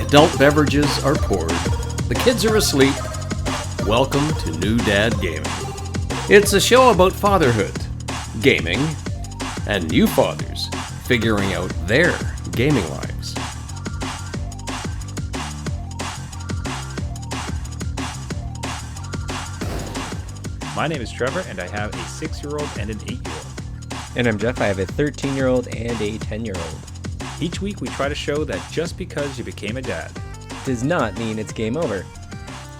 Adult beverages are poured. The kids are asleep. Welcome to New Dad Gaming. It's a show about fatherhood, gaming, and new fathers figuring out their gaming lives. My name is Trevor, and I have a 6-year-old and an 8-year-old. And I'm Jeff. I have a 13-year-old and a 10-year-old. Each week, we try to show that just because you became a dad Does not mean it's game over.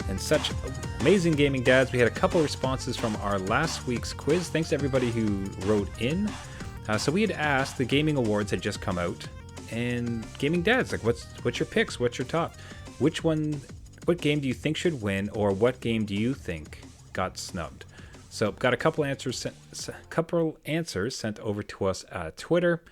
and such amazing gaming dads. We had a couple responses from our last week's quiz. Thanks to everybody who wrote in. So we had asked, the gaming awards had just come out, and gaming dads, like, what's your picks? What's your top? What game do you think should win, or what game do you think got snubbed? So got a couple answers sent over to us at Twitter.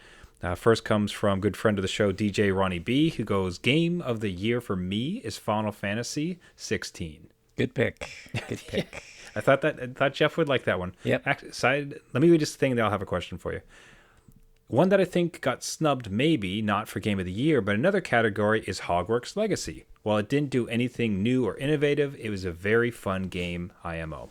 First comes from good friend of the show, DJ Ronnie B, who goes, game of the year for me is Final Fantasy 16. Good pick. Good pick. I thought Jeff would like that one. Yep. Let me read this thing, then I'll have a question for you. One that I think got snubbed, maybe not for game of the year, but another category is Hogwarts Legacy. While it didn't do anything new or innovative, it was a very fun game, IMO.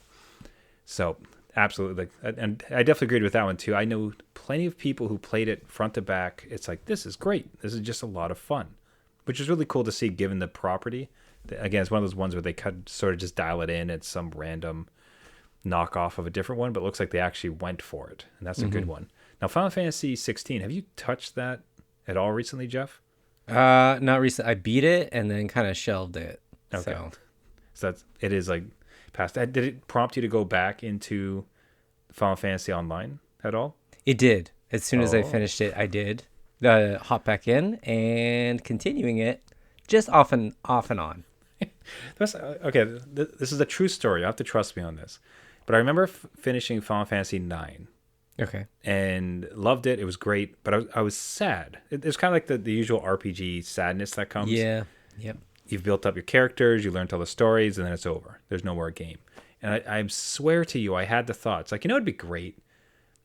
So, absolutely. And I definitely agreed with that one, too. I know plenty of people who played it front to back. It's like, this is great. This is just a lot of fun, which is really cool to see given the property. Again, it's one of those ones where they could sort of just dial it in at some random knockoff of a different one, but it looks like they actually went for it. And that's a good one. Now, Final Fantasy 16, have you touched that at all recently, Jeff? Not recent. I beat it and then kind of shelved it. Okay. So it is like past that. Did it prompt you to go back into Final Fantasy Online at all? It did. As soon as I finished it, I did. Hop back in and continuing it just off and on. Okay, this is a true story. You have to trust me on this. But I remember finishing Final Fantasy 9. Okay. And loved it. It was great. But I was sad. It's kind of like the usual RPG sadness that comes. Yeah. Yep. You've built up your characters, you learned all the stories, and then it's over. There's no more game. And I swear to you, I had the thoughts, like, it'd be great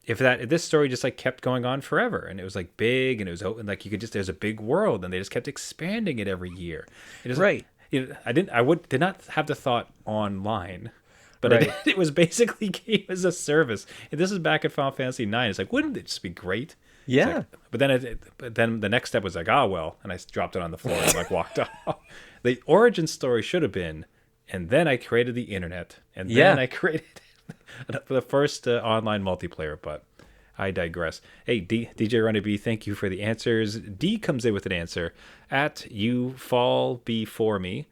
if this story just like kept going on forever, and it was like big, and it was open, like there's a big world, and they just kept expanding it every year. Right. I did not have the thought online, but right. it was basically game as a service. And this is back at Final Fantasy 9. It's like, wouldn't it just be great? Yeah. Like, but then the next step was like, well, and I dropped it on the floor and like walked off. The origin story should have been, and then I created the internet, and then I created the first online multiplayer. But I digress. Hey, DJ Ronnie B, thank you for the answers. D comes in with an answer at You Fall Before Me.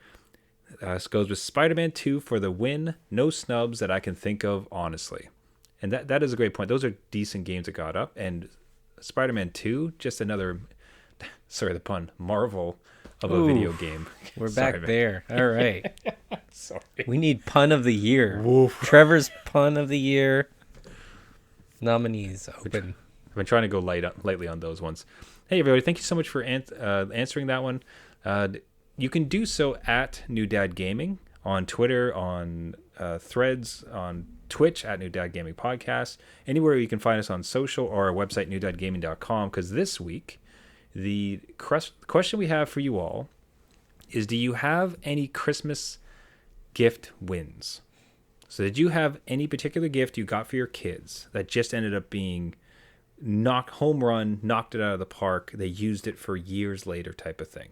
Goes with Spider-Man 2 for the win. No snubs that I can think of, honestly. And that is a great point. Those are decent games that got up. And Spider-Man 2, just another, sorry the pun, marvel of a video game. We're back there. All right. Sorry. We need pun of the year. Oof. Trevor's pun of the year nominees open. I've been trying to go lightly on those ones. Hey, everybody. Thank you so much for answering that one. You can do so at New Dad Gaming on Twitter, on Threads, on Twitch at New Dad Gaming Podcast, anywhere you can find us on social or our website, newdadgaming.com, because this week, the question we have for you all is, do you have any Christmas gift wins? So did you have any particular gift you got for your kids that just ended up being home run, knocked it out of the park, they used it for years later type of thing?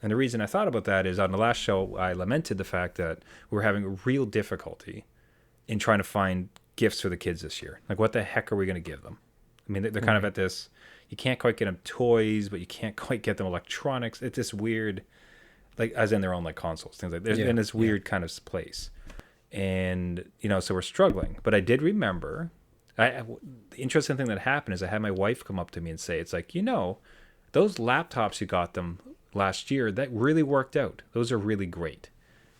And the reason I thought about that is on the last show, I lamented the fact that we're having real difficulty in trying to find gifts for the kids this year. Like, what the heck are we going to give them? I mean, they're kind of at this, you can't quite get them toys, but you can't quite get them electronics. It's this weird, like, as in their own, like, consoles, things like that. They're in this weird kind of place. And, so we're struggling. But I did remember, the interesting thing that happened is I had my wife come up to me and say, it's like, those laptops you got them last year, that really worked out. Those are really great.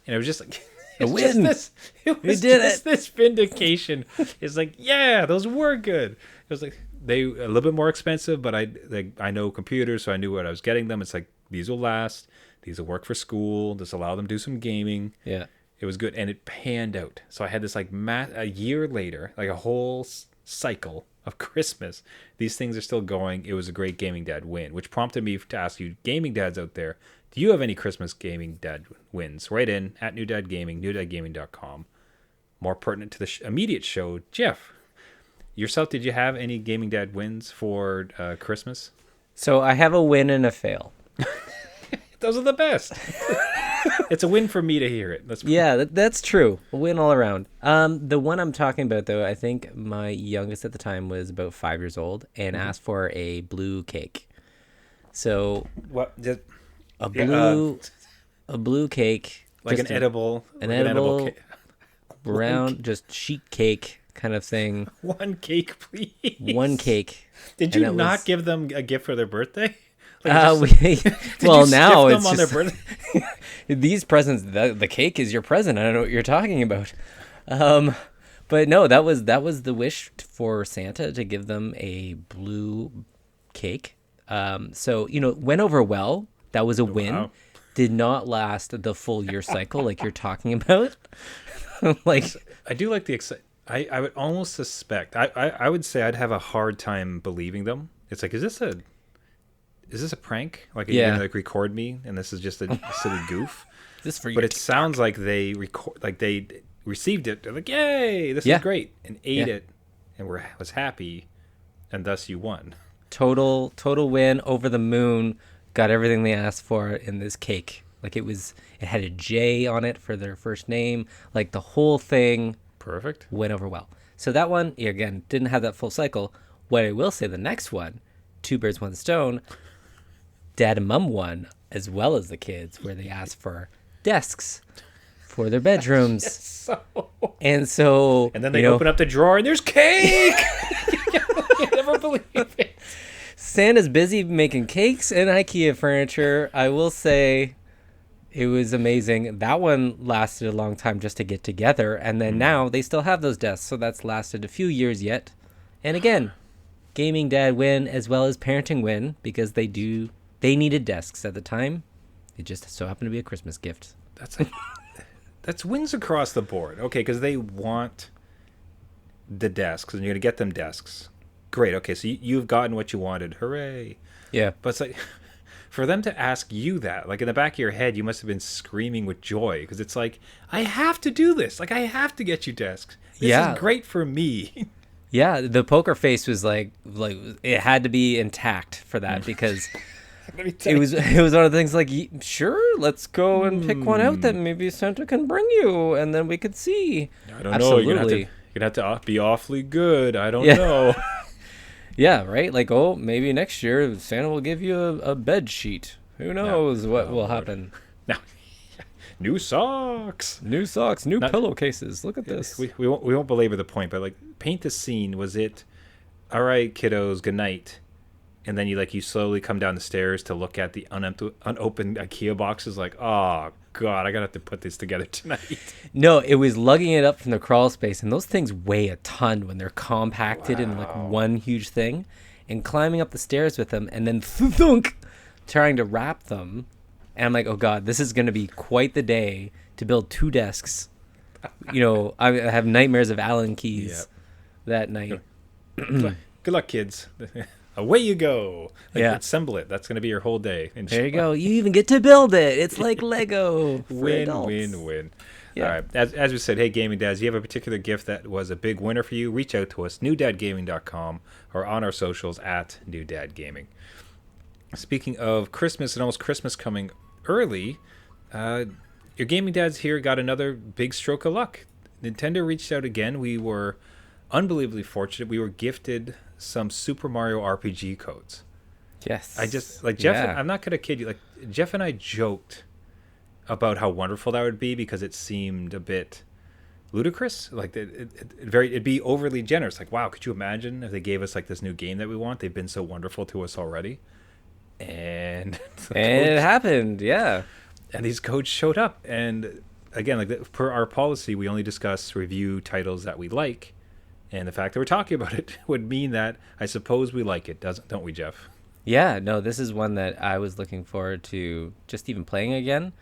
And it was just like, a win. We did it. This vindication. It's like, yeah, those were good. It was like, they a little bit more expensive, but I know computers, so I knew what I was getting them. It's like, these will last. These will work for school. This allow them to do some gaming. Yeah. It was good, and it panned out. So I had this like a year later, like a whole cycle of Christmas. These things are still going. It was a great gaming dad win, which prompted me to ask you, gaming dads out there, Do you have any Christmas gaming dad wins? Write in at New Dad Gaming, newdadgaming.com. More pertinent to the immediate show, Jeff, yourself, did you have any gaming dad wins for Christmas? So I have a win and a fail. Those are the best. It's a win for me to hear it. That's true. A win all around. The one I'm talking about, though, I think my youngest at the time was about 5 years old and asked for a blue cake. So what? A blue cake, like an edible cake. round, just sheet cake kind of thing. One cake, please. One cake. Did you not give them a gift for their birthday? Well, now it's on just, their birthday? These presents. The cake is your present. I don't know what you're talking about. But no, that was the wish for Santa, to give them a blue cake. So went over well. That was a win. Wow. Did not last the full year cycle like you're talking about. Like, I do like the I would almost suspect. I would say I'd have a hard time believing them. It's like, is this a prank? Like, are you gonna record me and this is just a silly goof? This for you. But it sounds like they received it. They're like, yay, this is great, and ate it, and was happy, and thus you won. Total win, over the moon. Got everything they asked for in this cake. Like, it had a J on it for their first name. Like, the whole thing perfect went over well. So that one, again, didn't have that full cycle. What I will say, the next one, 2 birds, 1 stone, Dad and Mom won, as well as the kids, where they asked for desks for their bedrooms. And then they open up the drawer and there's cake. You never believe it. Santa's busy making cakes and IKEA furniture. I will say it was amazing. That one lasted a long time just to get together. And then now they still have those desks. So that's lasted a few years yet. And again, gaming dad win as well as parenting win, because they needed desks at the time. It just so happened to be a Christmas gift. That's wins across the board. Okay, because they want the desks and you're going to get them desks. Great. Okay, so you've gotten what you wanted. Hooray. Yeah. But it's like, for them to ask you that, like, in the back of your head, you must have been screaming with joy, because it's like, I have to do this. Like, I have to get you desks. This is great for me. Yeah, the poker face was like it had to be intact for that, because it was one of the things like, sure, let's go and pick one out that maybe Santa can bring you, and then we could see. I don't know. You're gonna have to be awfully good. I don't know. Yeah, right? Like, maybe next year Santa will give you a bed sheet. Who knows what will happen. Now, new socks, new pillowcases. Look at this. We won't belabor the point, but like, paint the scene. Was it, all right, kiddos, good night, and then you slowly come down the stairs to look at the unopened IKEA boxes, like, oh God, I gotta have to put this together tonight. No, it was lugging it up from the crawl space, and those things weigh a ton when they're compacted in like one huge thing, and climbing up the stairs with them, and then thunk, trying to wrap them. And I'm like, oh God, this is gonna be quite the day to build 2 desks. I have nightmares of Allen keys that night. Good luck, kids. Away you go. Assemble it. That's going to be your whole day. There you go. You even get to build it. It's like Lego. Win. Yeah. All right. As we said, hey, Gaming Dads, you have a particular gift that was a big winner for you, reach out to us, newdadgaming.com, or on our socials at newdadgaming. Speaking of Christmas and almost Christmas coming early, your Gaming Dads here got another big stroke of luck. Nintendo reached out again. We were unbelievably fortunate. We were gifted some Super Mario RPG codes. Yes. I just, like, Jeff, I'm not going to kid you, like, Jeff and I joked about how wonderful that would be, because it seemed a bit ludicrous. Like, it'd be overly generous. Like, wow, could you imagine if they gave us like this new game that we want? They've been so wonderful to us already. And it happened, yeah. And these codes showed up. And again, like, per our policy, we only discuss review titles that we like. And the fact that we're talking about it would mean that I suppose we like it, don't we, Jeff? Yeah, no, this is one that I was looking forward to just even playing again.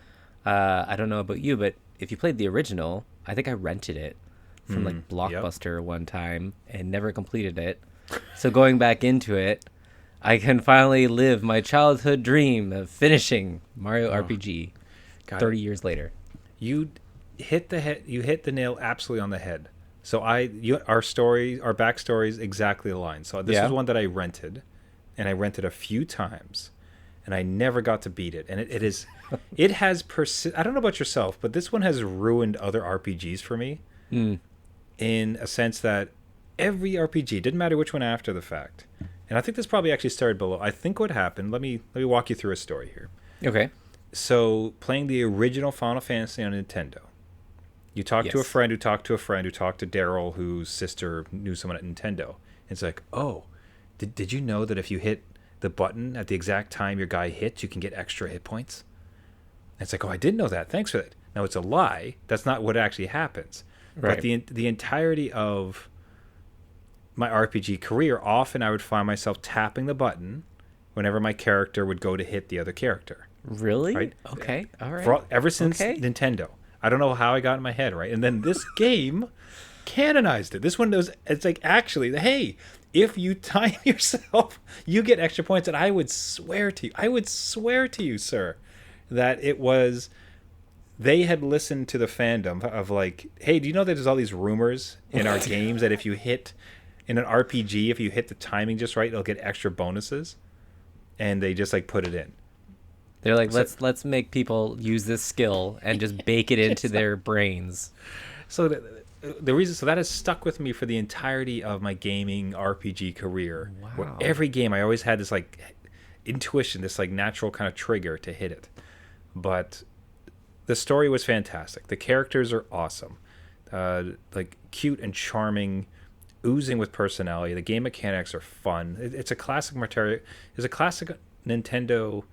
I don't know about you, but if you played the original, I think I rented it from like Blockbuster one time and never completed it. So going back into it, I can finally live my childhood dream of finishing Mario RPG Got 30 it. years later. You hit the nail absolutely on the head. So our backstories exactly aligned. So this Yeah. was one that I rented, and I rented a few times, and I never got to beat it. And it has I don't know about yourself, but this one has ruined other RPGs for me, in a sense that every RPG, didn't matter which one after the fact, and I think this probably actually started below. I think what happened. Let me walk you through a story here. Okay. So playing the original Final Fantasy on Nintendo. You talk to a Yes. friend who talked to a friend who talked to Daryl, whose sister knew someone at Nintendo. It's like, oh, did you know that if you hit the button at the exact time your guy hits, you can get extra hit points? And it's like, oh, I didn't know that. Thanks for that. Now, it's a lie. That's not what actually happens. Right. But the entirety of my RPG career, often I would find myself tapping the button whenever my character would go to hit the other character. Really? Right. Okay. All right. Ever since Okay. Nintendo. I don't know how I got in my head, right? And then this game canonized it. This one knows, it's like, actually, hey, if you time yourself, you get extra points. And I would swear to you, sir, that it was, they had listened to the fandom of like, hey, do you know that there's all these rumors in our games that if you hit, in an RPG, if you hit the timing just right, it'll get extra bonuses? And they just like put it in. They're like, let's make people use this skill and just bake it into their brains. So the reason, so that has stuck with me for the entirety of my gaming RPG career. Wow. Where every game I always had this like intuition, this like natural kind of trigger to hit it. But the story was fantastic. The characters are awesome, like cute and charming, oozing with personality. The game mechanics are fun. It's a classic material. It's a classic Nintendo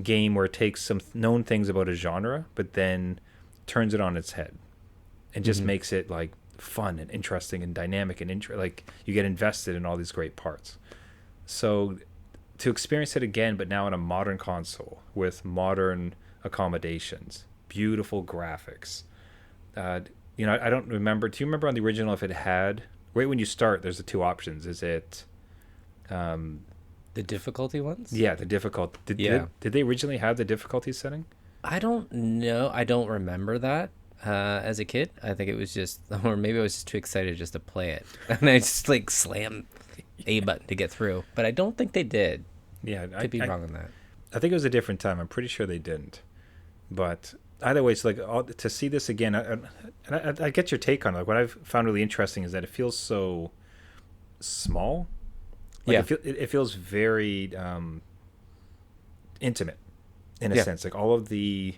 game where it takes some known things about a genre, but then turns it on its head and just makes it like fun and interesting and dynamic and like you get invested in all these great parts. So to experience it again, but now on a modern console with modern accommodations, beautiful graphics. I don't remember. Do you remember on the original if it had, right when you start, there's the two options. Is it The difficulty ones? yeah, the difficult. Did they originally have the difficulty setting? I don't know. I don't remember that as a kid. I think it was just, or maybe I was just too excited just to play it. And I just like slam A button to get through. But I don't think they did. Yeah, Could be wrong on that. I think it was a different time. I'm pretty sure they didn't. But either way, it's like to see this again. I get your take on it. Like what I've found really interesting is that it feels so small. Like it feels very intimate in a sense. Like all of the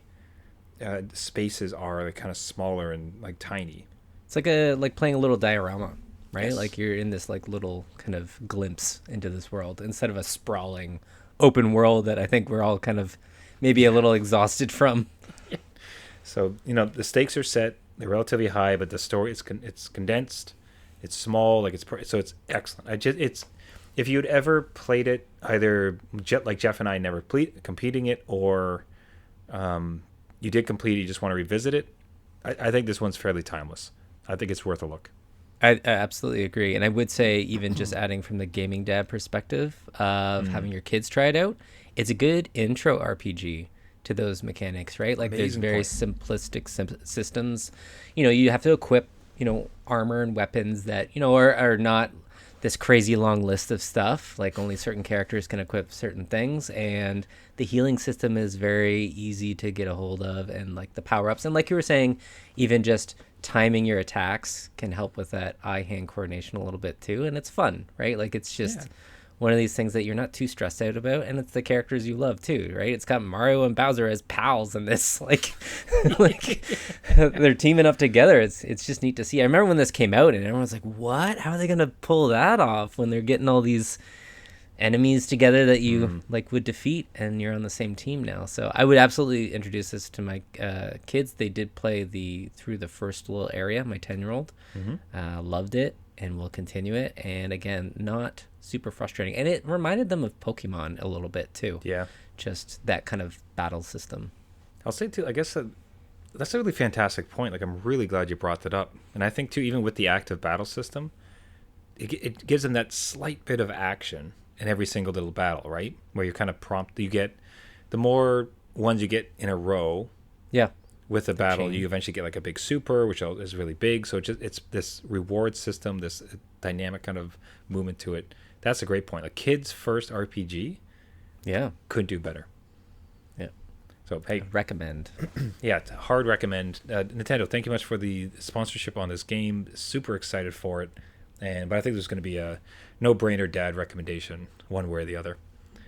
spaces are like kind of smaller and like tiny. It's like playing a little diorama, right? Yes. Like you're in this like little kind of glimpse into this world instead of a sprawling open world that I think we're all kind of maybe a little exhausted from. So the stakes are set. They're relatively high, but the story it's condensed. It's small. Like so it's excellent. If you'd ever played it, either like Jeff and I never competing it, or you did complete it, you just want to revisit it, I think this one's fairly timeless. I think it's worth a look. I absolutely agree. And I would say even just adding from the gaming dad perspective of having your kids try it out, it's a good intro RPG to those mechanics, right? Like Amazing there's very point. simplistic systems. You have to equip, armor and weapons that, are not this crazy long list of stuff. Like only certain characters can equip certain things, and the healing system is very easy to get a hold of, and like the power-ups, and like you were saying, even just timing your attacks can help with that eye-hand coordination a little bit too, and it's fun, right? Like it's just one of these things that you're not too stressed out about, and it's the characters you love too, right? It's got Mario and Bowser as pals in this, like they're teaming up together. It's just neat to see. I remember when this came out and everyone's like, what? How are they gonna pull that off when they're getting all these enemies together that you like would defeat, and you're on the same team now? So I would absolutely introduce this to my kids. They did play through the first little area. My 10-year-old loved it and will continue it, and again, not super frustrating, and it reminded them of Pokemon a little bit too. Just that kind of battle system. I'll say too, I guess that's a really fantastic point. Like I'm really glad you brought that up, and I think too, even with the active battle system, it gives them that slight bit of action in every single little battle, right? Where you're kind of you get the more ones you get in a row Yeah. with a battle, Chain. you eventually get like a big super, which is really big. So it's this reward system, this dynamic kind of movement to it. That's a great point. A kid's first RPG Yeah. could do better. Yeah. So hey, Recommend. yeah, hard recommend. Nintendo, thank you much for the sponsorship on this game. Super excited for it, but I think there's going to be a no-brainer dad recommendation, one way or the other.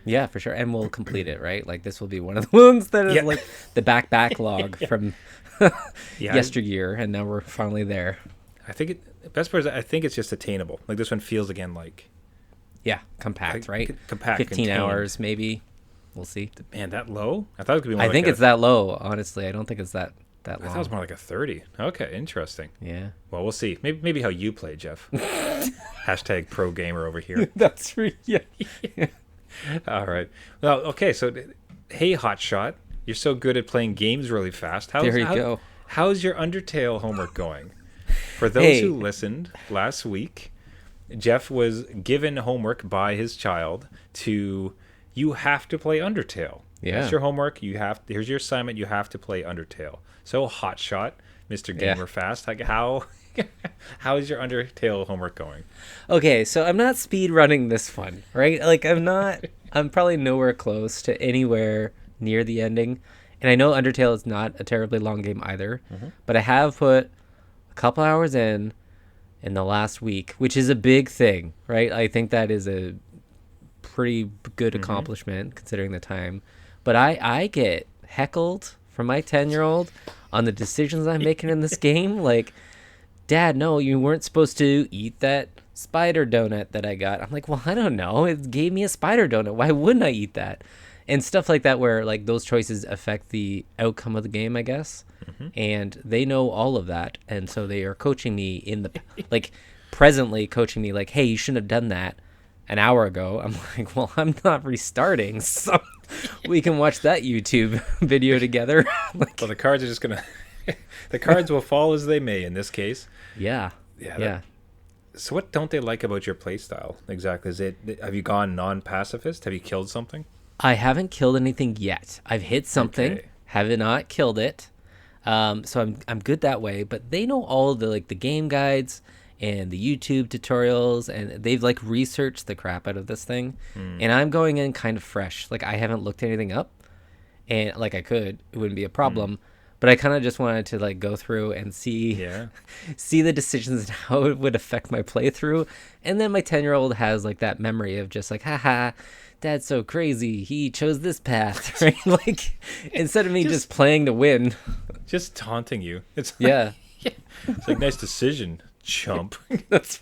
Yeah, for sure. And we'll complete it, right? Like this will be one of the ones that is like the backlog from yesteryear, and now we're finally there. I think the best part is I think it's just attainable. Like this one feels again like compact, right? Compact, 15 contained. hours maybe. We'll see. Man, that low? I thought it could be more. I think it's that low. Honestly, I don't think it's that long. I thought it was more like a 30. Okay, interesting. Yeah. Well, we'll see. Maybe how you play, Jeff. Hashtag pro gamer over here. That's right. Yeah. All right. Well, okay. So, hey, Hotshot, you're so good at playing games really fast. There you go. How's your Undertale homework going? For those who listened last week, Jeff was given homework by his child you have to play Undertale. Yeah. That's your homework. Here's your assignment. You have to play Undertale. So, Hotshot, Mr. Gamer Fast, like how is your Undertale homework going? Okay, so I'm not speed running this one, right? Like I'm probably nowhere close to anywhere near the ending. And I know Undertale is not a terribly long game either, but I have put a couple hours in the last week, which is a big thing, right? I think that is a pretty good accomplishment considering the time. But I get heckled from my 10-year-old on the decisions I'm making in this game. Like, Dad, no, you weren't supposed to eat that spider donut that I got. I'm like, well, I don't know. It gave me a spider donut. Why wouldn't I eat that? And stuff like that where, like, those choices affect the outcome of the game, I guess. And they know all of that. And so they are coaching me presently coaching me, like, hey, you shouldn't have done that an hour ago. I'm like, well, I'm not restarting. So we can watch that YouTube video together. Well, the cards are just going to... the cards will fall as they may in this case. Yeah. So what don't they like about your playstyle exactly? Have you gone non-pacifist? Have you killed something? I haven't killed anything yet. I've hit something, have not killed it. So I'm good that way. But they know all the game guides and the YouTube tutorials, and they've researched the crap out of this thing. And I'm going in kind of fresh. Like, I haven't looked anything up, and I could, it wouldn't be a problem. But I kind of just wanted to go through and see the decisions and how it would affect my playthrough. And then my 10-year-old has that memory of just haha, Dad's so crazy. He chose this path, right? Instead of me just playing to win. Just taunting you. It's it's nice decision, chump. That's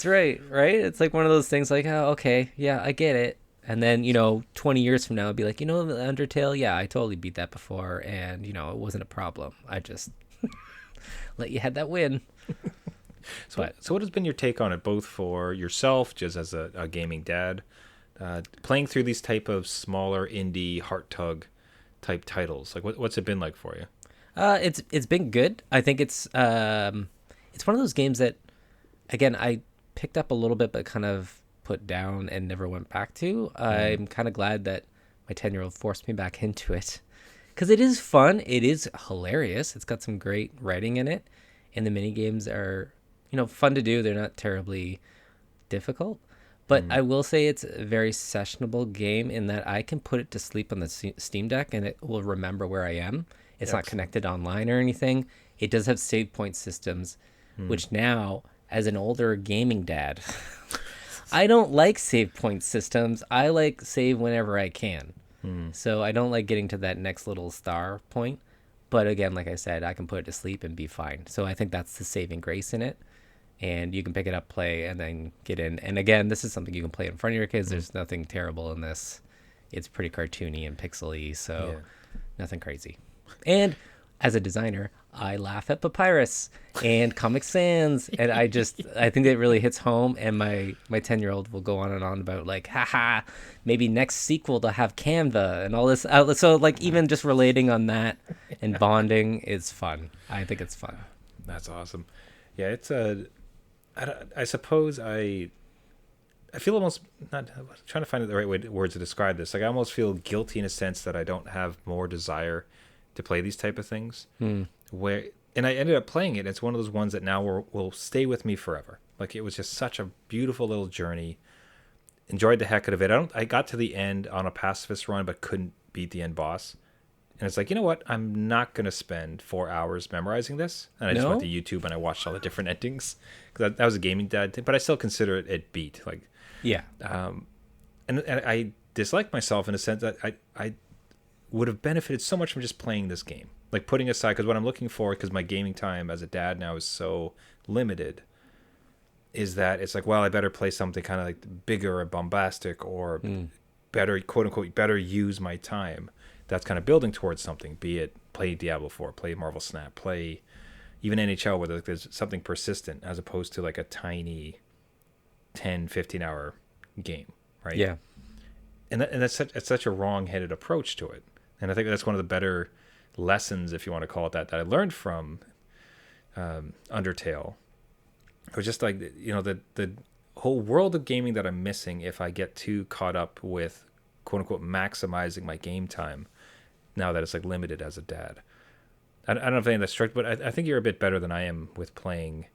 right, right? It's one of those things oh, okay, yeah, I get it. And then, 20 years from now, it'd be the Undertale, yeah, I totally beat that before, and, it wasn't a problem. I just let you have that win. So what has been your take on it, both for yourself, just as a gaming dad, playing through these type of smaller indie heart tug type titles? What's it been like for you? It's been good. I think it's one of those games that, again, I picked up a little bit, but kind of put down and never went back to. I'm kind of glad that my 10-year-old forced me back into it, because it is fun. It is hilarious. It's got some great writing in it, and the mini games are fun to do. They're not terribly difficult, but I will say it's a very sessionable game in that I can put it to sleep on the Steam Deck and it will remember where I am. It's not connected online or anything. It does have save point systems, which now, as an older gaming dad, I don't like save point systems. I like save whenever I can. So I don't like getting to that next little star point. But again, like I said, I can put it to sleep and be fine. So I think that's the saving grace in it. And you can pick it up, play, and then get in. And again, this is something you can play in front of your kids. There's nothing terrible in this. It's pretty cartoony and pixely, so nothing crazy. And as a designer, I laugh at Papyrus and Comic Sans, and I think it really hits home. And my 10-year-old will go on and on about haha, maybe next sequel to have Canva and all this. So even just relating on that and bonding is fun. I think it's fun. That's awesome. Yeah, it's I suppose I feel almost not I'm trying to find the right words to describe this. Like I almost feel guilty in a sense that I don't have more desire to play these type of things. Where and I ended up playing it. It's one of those ones that now will stay with me forever. Like it was just such a beautiful little journey. Enjoyed the heck out of it. I got to the end on a pacifist run, but couldn't beat the end boss. And it's like, you know what? I'm not going to spend 4 hours memorizing this. And I just went to YouTube and I watched all the different endings. Because that was a gaming dad thing. But I still consider it beat. Like, Yeah. And I dislike myself in a sense that I would have benefited so much from just playing this game. Like putting aside, because what I'm looking for, because my gaming time as a dad now is so limited, is that it's like, well, I better play something kind of like bigger or bombastic or better, quote unquote, better use my time. That's kind of building towards something, be it play Diablo 4, play Marvel Snap, play even NHL, where there's something persistent as opposed to like a tiny 10, 15 hour game, right? Yeah. And that's such a wrong-headed approach to it. And I think that's one of the better lessons, if you want to call it that I learned from Undertale. It was just like, the whole world of gaming that I'm missing if I get too caught up with, quote unquote, maximizing my game time now that it's like limited as a dad. I don't know if anything that's strict, but I think you're a bit better than I am with playing,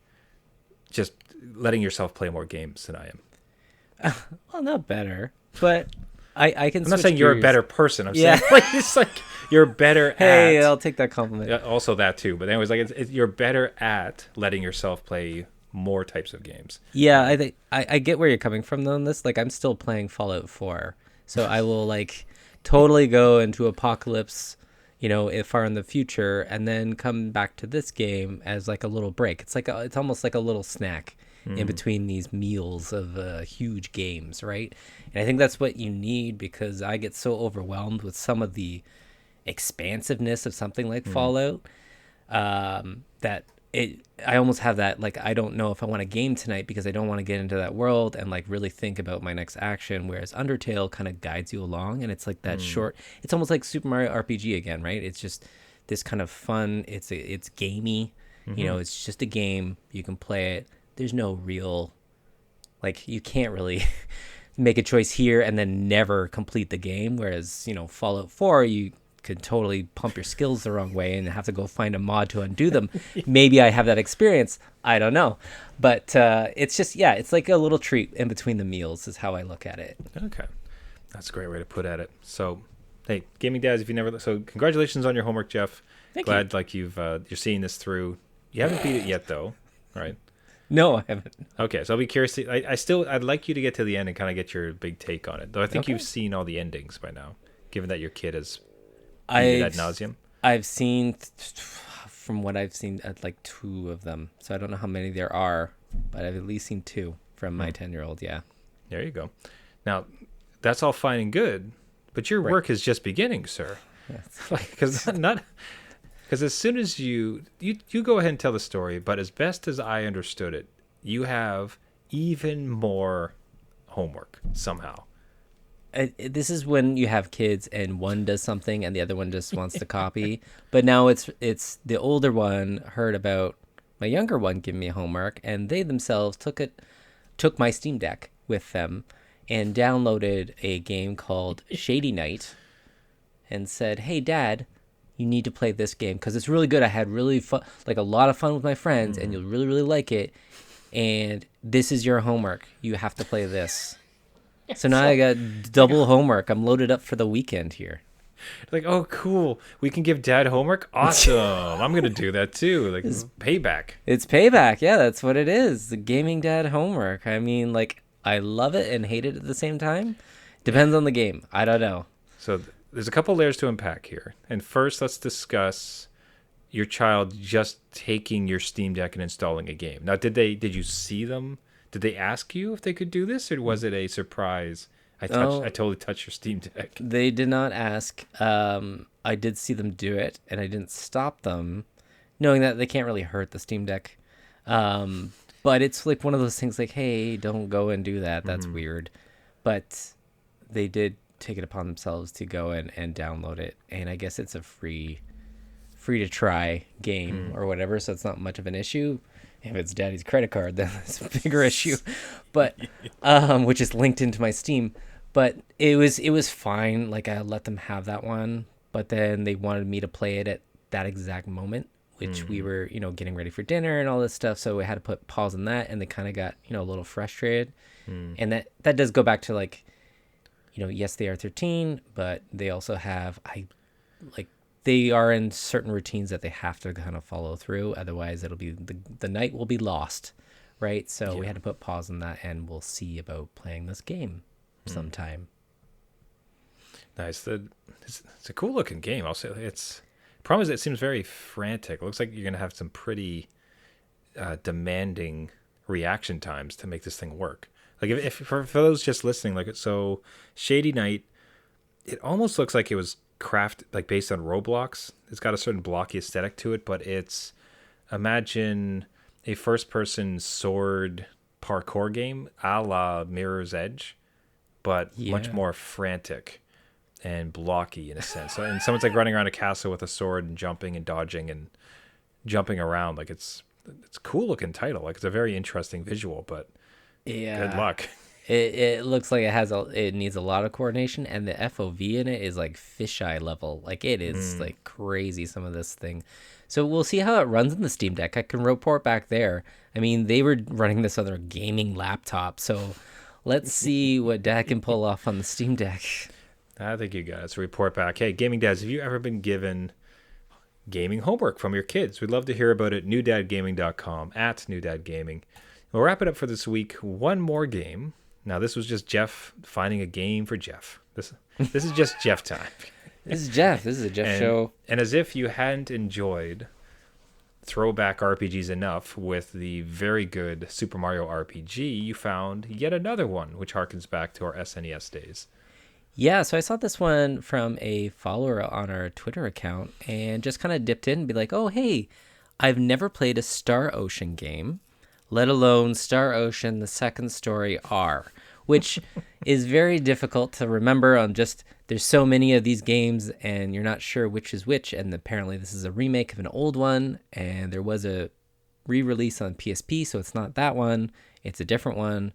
just letting yourself play more games than I am. Well, not better, but I can. I'm not saying you're a better person. I'm saying it's like you're better Hey, at. I'll take that compliment. Also that too, but anyways, like you're better at letting yourself play more types of games. Yeah, I think I get where you're coming from though on this. Like I'm still playing Fallout 4, so I will like totally go into apocalypse, if far in the future, and then come back to this game as like a little break. It's like it's almost like a little snack in between these meals of huge games, right? And I think that's what you need, because I get so overwhelmed with some of the expansiveness of something like Fallout that I almost have that, like, I don't know if I want a game tonight because I don't want to get into that world and like really think about my next action, whereas Undertale kind of guides you along, and it's like that short, it's almost like Super Mario RPG again, right? It's just this kind of fun, it's gamey, it's just a game, you can play it. There's no real, like, you can't really make a choice here and then never complete the game, whereas Fallout 4, you could totally pump your skills the wrong way and have to go find a mod to undo them. Maybe I have that experience, I don't know, but it's just, it's like a little treat in between the meals is how I look at it. Okay, that's a great way to put at it. So hey, gaming dads, if you never, so congratulations on your homework, Jeff. Glad you. Like you're seeing this through. You haven't beat it yet though, right? No, I haven't. Okay, so I'll be curious. I'd like you to get to the end and kind of get your big take on it. Though I think you've seen all the endings by now, given that your kid has beat it ad nauseum. I've seen, from what I've seen, like 2 of them. So I don't know how many there are, but I've at least seen 2 from my 10-year-old. Yeah. There you go. Now, that's all fine and good, but your work is just beginning, sir. Because as soon as you go ahead and tell the story, but as best as I understood it, you have even more homework somehow. This is when you have kids and one does something and the other one just wants to copy. But now it's the older one heard about my younger one giving me homework, and they themselves took my Steam Deck with them and downloaded a game called Shady Knight and said, "Hey, Dad, you need to play this game because it's really good. I had really fun, like a lot of fun with my friends, and you'll really, really like it. And this is your homework. You have to play this." So now I got double homework. I'm loaded up for the weekend here. Like, oh, cool. We can give Dad homework? Awesome. I'm going to do that too. Like, it's payback. It's payback. Yeah, that's what it is. The gaming dad homework. I mean, like, I love it and hate it at the same time. Depends on the game. I don't know. So there's a couple layers to unpack here. And first, let's discuss your child just taking your Steam Deck and installing a game. Now, did you see them? Did they ask you if they could do this, or was it a surprise? I totally touched your Steam Deck. They did not ask. I did see them do it, and I didn't stop them, knowing that they can't really hurt the Steam Deck. But it's like one of those things like, hey, don't go and do that. That's weird. But they did take it upon themselves to go and download it. And I guess it's a free to try game or whatever, so it's not much of an issue. If it's daddy's credit card, then it's a bigger issue. But which is linked into my Steam. But it was fine. Like I let them have that one, but then they wanted me to play it at that exact moment, which we were, getting ready for dinner and all this stuff. So we had to put pause on that, and they kind of got, a little frustrated. And that does go back to like, yes, they are 13, but they also have they are in certain routines that they have to kind of follow through. Otherwise, it'll be the night will be lost, right? So we had to put pause on that, and we'll see about playing this game sometime. Nice. It's a cool looking game. I'll say problem is it seems very frantic. It looks like you're gonna have some pretty demanding reaction times to make this thing work. Like if for those just listening, so Shady Knight, it almost looks like it was based on Roblox. It's got a certain blocky aesthetic to it, but imagine a first person sword parkour game a la Mirror's Edge, but much more frantic and blocky in a sense. And someone's like running around a castle with a sword and jumping and dodging and jumping around. Like it's a cool looking title. Like it's a very interesting visual, but good luck. It looks like it needs a lot of coordination, and the FOV in it is like fisheye level. Like it is like crazy, some of this thing. So we'll see how it runs in the Steam Deck. I can report back there. I mean, they were running this on their gaming laptop, so let's see what Dad can pull off on the Steam Deck. I think you guys report back. Hey, gaming dads, have you ever been given gaming homework from your kids? We'd love to hear about it. newdadgaming.com, @newdadgaming. We'll wrap it up for this week. One more game. Now, this was just Jeff finding a game for Jeff. This is just Jeff time. This is Jeff. This is a Jeff show. And as if you hadn't enjoyed throwback RPGs enough with the very good Super Mario RPG, you found yet another one, which harkens back to our SNES days. Yeah, so I saw this one from a follower on our Twitter account and just kind of dipped in and be like, oh, hey, I've never played a Star Ocean game, let alone Star Ocean, the second story R, which is very difficult to remember on just, there's so many of these games and you're not sure which is which. And apparently this is a remake of an old one, and there was a re-release on PSP, so it's not that one, it's a different one.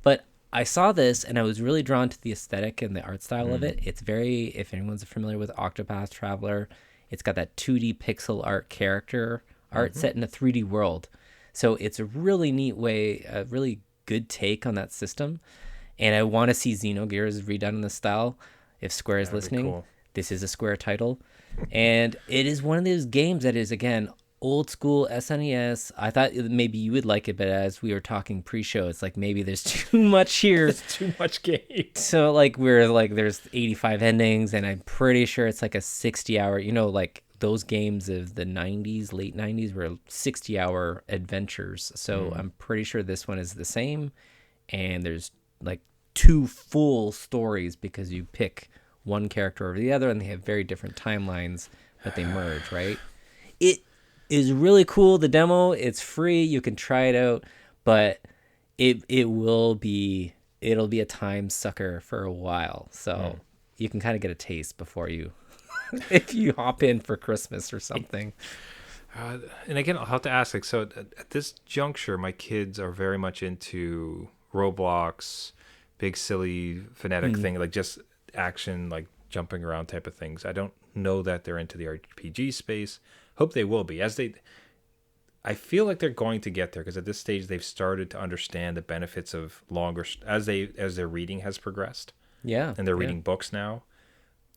But I saw this and I was really drawn to the aesthetic and the art style of it. It's very, if anyone's familiar with Octopath Traveler, it's got that 2D pixel art character art set in a 3D world. So it's a really neat way, a really good take on that system. And I want to see Xenogears redone in this style. If Square is listening, this is a Square title. And it is one of those games that is, again, old school SNES. I thought maybe you would like it, but as we were talking pre-show, it's like maybe there's too much here. There's too much game. So like there's 85 endings, and I'm pretty sure it's like a 60-hour, like those games of the 90s, late 90s were 60-hour adventures. So I'm pretty sure this one is the same, and there's like 2 full stories because you pick one character over the other, and they have very different timelines, but they merge, right? It is really cool. The demo, it's free. You can try it out, but it'll be a time sucker for a while. So you can kind of get a taste before you, if you hop in for Christmas or something. And again, I'll have to ask, so at this juncture, my kids are very much into Roblox, big silly phonetic thing, like just action, like jumping around type of things. I don't know that they're into the RPG space. Hope they will be. I feel like they're going to get there, because at this stage they've started to understand the benefits of longer, as their reading has progressed. Yeah, and they're reading books now.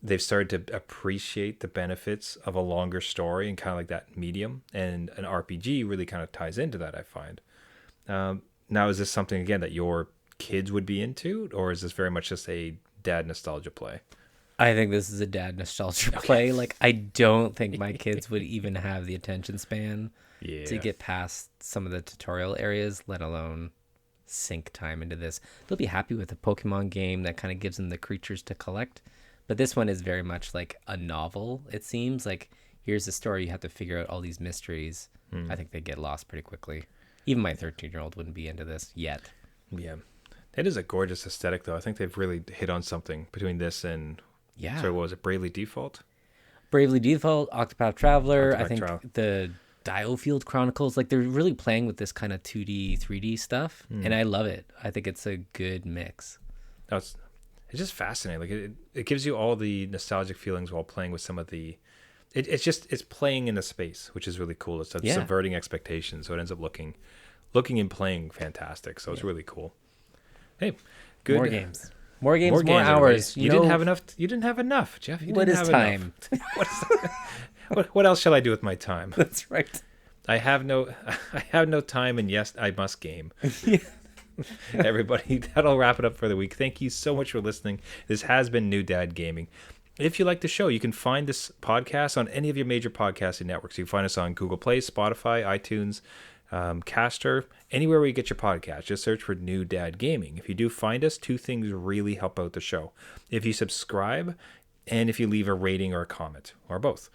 They've started to appreciate the benefits of a longer story and kind of like that medium, and an RPG really kind of ties into that, I find. Now, is this something again that your kids would be into, or is this very much just a dad nostalgia play? I think this is a dad nostalgia play. Like, I don't think my kids would even have the attention span to get past some of the tutorial areas, let alone sink time into this. They'll be happy with a Pokemon game that kind of gives them the creatures to collect. But this one is very much like a novel, it seems. Like, here's a story, you have to figure out all these mysteries. I think they get lost pretty quickly. Even my 13-year-old wouldn't be into this yet. Yeah. It is a gorgeous aesthetic, though. I think they've really hit on something between this and... So what was it, Bravely Default? Bravely Default, Octopath Traveler. I think the Diofield Chronicles. Like they're really playing with this kind of 2D, 3D stuff, and I love it. I think it's a good mix. No, it's just fascinating. Like it gives you all the nostalgic feelings while playing with some of the. It's playing in the space, which is really cool. It's subverting expectations, so it ends up looking and playing fantastic. So it's really cool. Hey, good. More games, more hours. You didn't have enough. You didn't have enough, Jeff. You didn't have time? What else shall I do with my time? That's right. I have no time, and yes, I must game. Everybody, that'll wrap it up for the week. Thank you so much for listening. This has been New Dad Gaming. If you like the show, you can find this podcast on any of your major podcasting networks. You can find us on Google Play, Spotify, iTunes, Caster, anywhere where you get your podcast. Just search for New Dad Gaming. If you do find us, two things really help out the show. If you subscribe, and if you leave a rating or a comment, or both.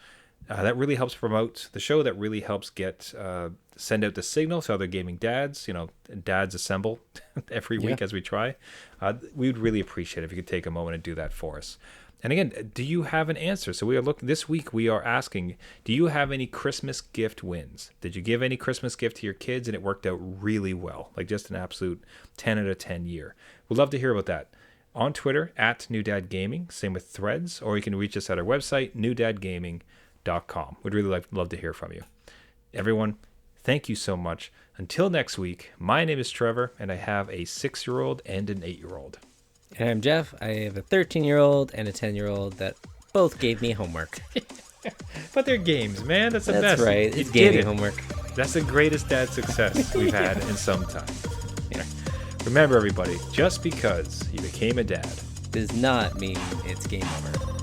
That really helps promote the show. That really helps send out the signal so other gaming dads, dads assemble every week as we try. We would really appreciate it if you could take a moment and do that for us. And again, do you have an answer? So this week we are asking, do you have any Christmas gift wins? Did you give any Christmas gift to your kids and it worked out really well? Like just an absolute 10 out of 10 year. We'd love to hear about that. On Twitter, @NewDadGaming, same with Threads, or you can reach us at our website, newdadgaming.com. We'd really love to hear from you. Everyone, thank you so much. Until next week, my name is Trevor, and I have a 6-year-old and an 8-year-old. And I'm Jeff. I have a 13-year-old and a 10-year-old that both gave me homework. But they're games, man. That's the best. That's right. It's gaming homework. That's the greatest dad success we've had in some time. Yeah. Remember, everybody, just because you became a dad does not mean it's game over.